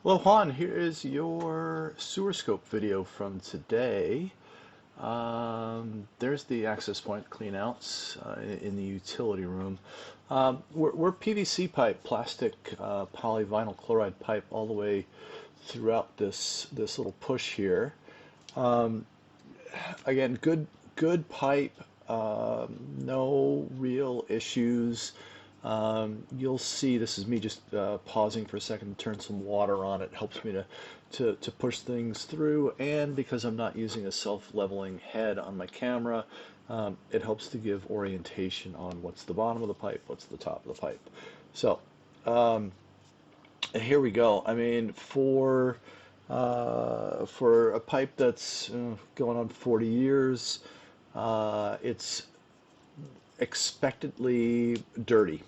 Hello Juan, here is your sewer scope video from today. There's the access point cleanouts in the utility room. We're PVC pipe, plastic polyvinyl chloride pipe all the way throughout this little push here. Um, Again, good pipe, no real issues. You'll see this is me just pausing for a second to turn some water on. It helps me to push things through, and because I'm not using a self-leveling head on my camera, it helps to give orientation on what's the bottom of the pipe, what's the top of the pipe. So um, here we go. I mean, for a pipe that's going on 40 years, it's expectedly dirty.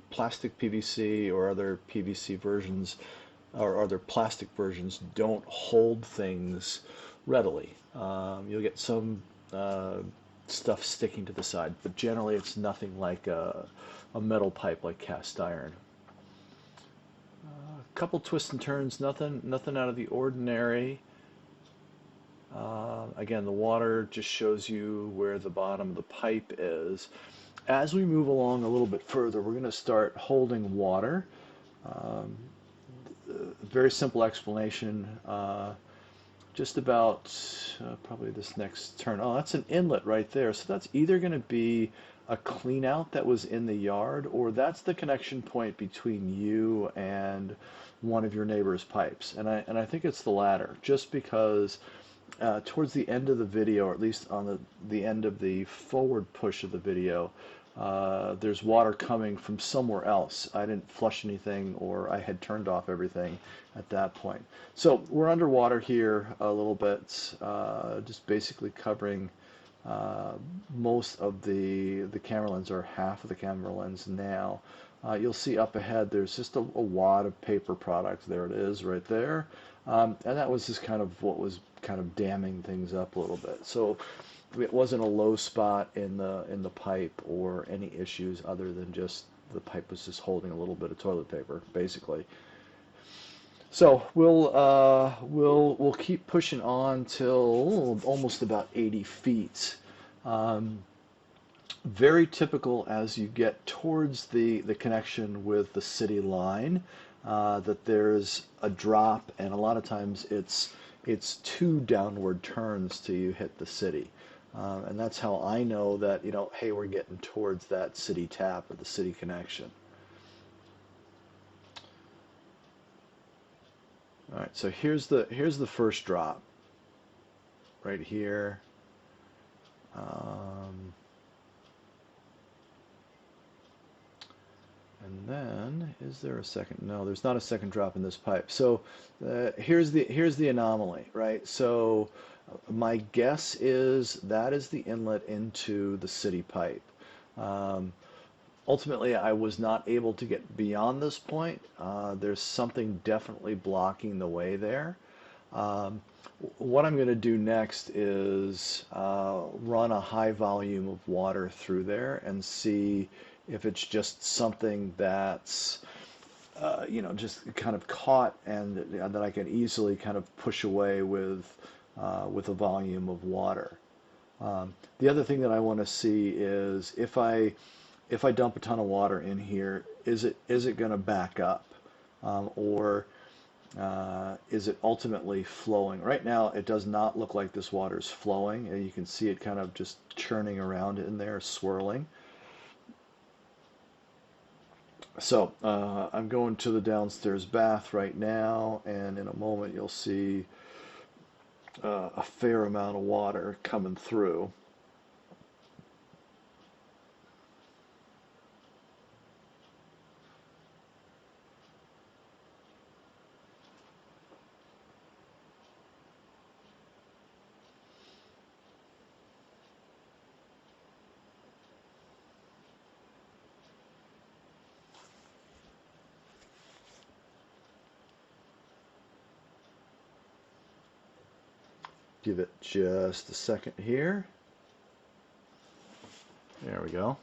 Plastic PVC or other PVC versions or other plastic versions don't hold things readily. You'll get some stuff sticking to the side, but generally it's nothing like a metal pipe like cast iron. A couple twists and turns, nothing out of the ordinary. Again, the water just shows you where the bottom of the pipe is. As we move along a little bit further, we're going to start holding water. Um, Very simple explanation. Just about probably this next turn. Oh, that's an inlet right there. So that's either going to be a clean out that was in the yard, or that's the connection point between you and one of your neighbor's pipes. And I think it's the latter, just because towards the end of the video, or at least on the end of the forward push of the video, there's water coming from somewhere else. I didn't flush anything, or I had turned off everything at that point. So we're underwater here a little bit, just basically covering most of the camera lens, or half of the camera lens now. You'll see up ahead there's just a wad of paper product. There it is right there. And that was just kind of what was kind of damming things up a little bit. So it wasn't a low spot in the pipe or any issues other than just the pipe was just holding a little bit of toilet paper, basically. So we'll keep pushing on till almost about 80 feet. Um, Very typical as you get towards the connection with the city line, that there's a drop, and a lot of times it's two downward turns till you hit the city. And that's how I know that, hey, we're getting towards that city tap or the city connection. All right, so here's the first drop right here. Um, And then, is there a second? No, there's not a second drop in this pipe. So here's the anomaly, right? So my guess is that is the inlet into the city pipe. Um, Ultimately, I was not able to get beyond this point. There's something definitely blocking the way there. Um, what I'm going to do next is run a high volume of water through there and see if it's just something that's just kind of caught, and that I can easily kind of push away with a volume of water. The other thing that I want to see is if I dump a ton of water in here, is it going to back up, or is it ultimately flowing? Right now, it does not look like this water is flowing, and you can see it kind of just churning around in there, swirling. So I'm going to the downstairs bath right now, and in a moment you'll see a fair amount of water coming through. Give it just a second here. There we go.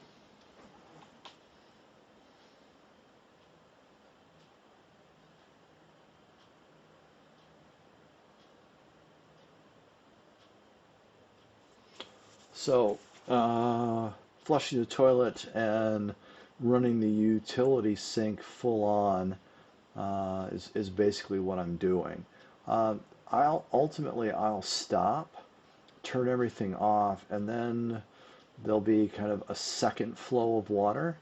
So, flushing the toilet and running the utility sink full on is basically what I'm doing. I'll stop, turn everything off, and then there'll be kind of a second flow of water.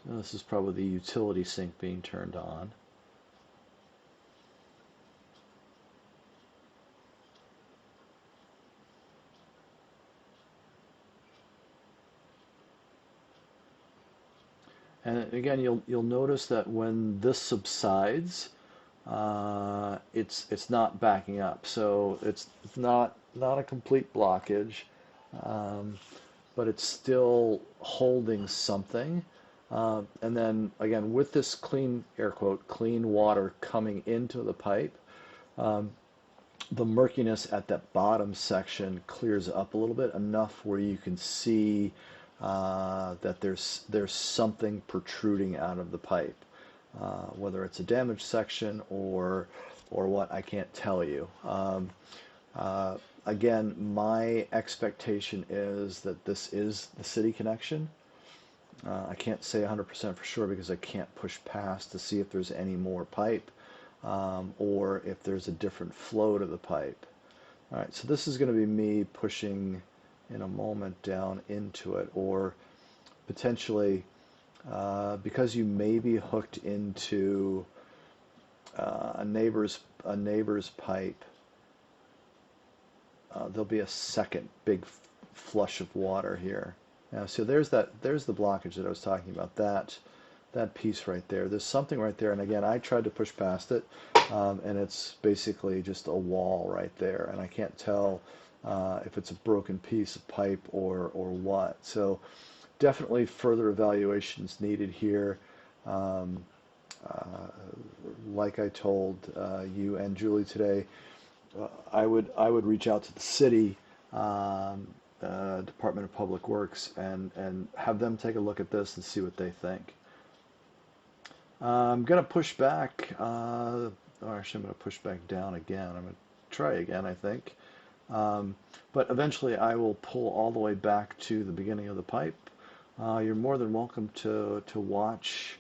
So this is probably the utility sink being turned on. And again, you'll notice that when this subsides, it's not backing up. So it's not a complete blockage, um, but it's still holding something. And then again, with this clean, air quote, clean water coming into the pipe, um, the murkiness at that bottom section clears up a little bit, enough where you can see that there's something protruding out of the pipe. Whether it's a damaged section or what, I can't tell you. Again, my expectation is that this is the city connection. I can't say 100% for sure because I can't push past to see if there's any more pipe, or if there's a different flow to the pipe. All right, so this is going to be me pushing in a moment down into it, or potentially, because you may be hooked into a neighbor's pipe, there'll be a second big flush of water here. Now, so there's the blockage that I was talking about. That piece right there. There's something right there, and again, I tried to push past it, and it's basically just a wall right there, and I can't tell if it's a broken piece of pipe or what. So definitely further evaluations needed here. Um, like I told you and Julie today, I would reach out to the city, Department of Public Works, and have them take a look at this and see what they think. I'm going to push back, or actually I'm going to push back down again. I'm going to try again, I think. But eventually I will pull all the way back to the beginning of the pipe. You're more than welcome to watch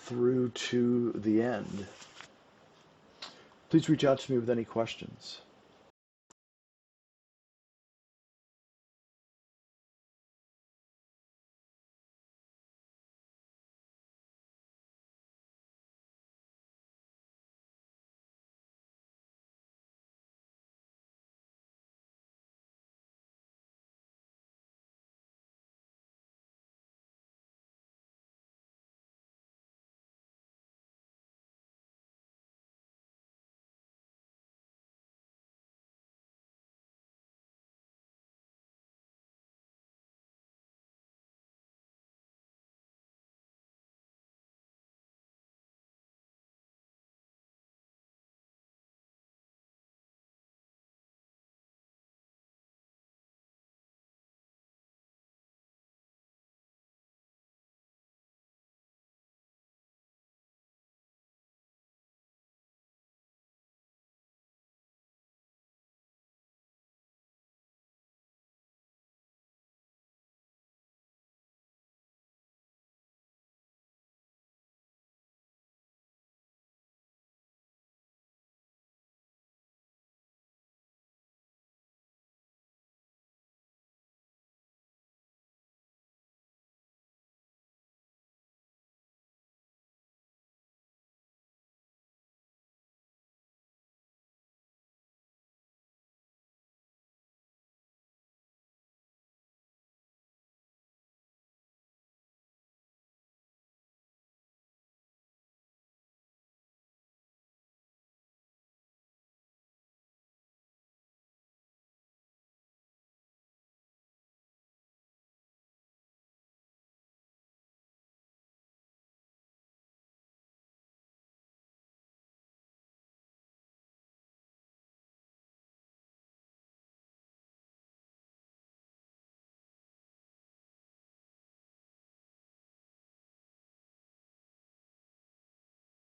through to the end. Please reach out to me with any questions.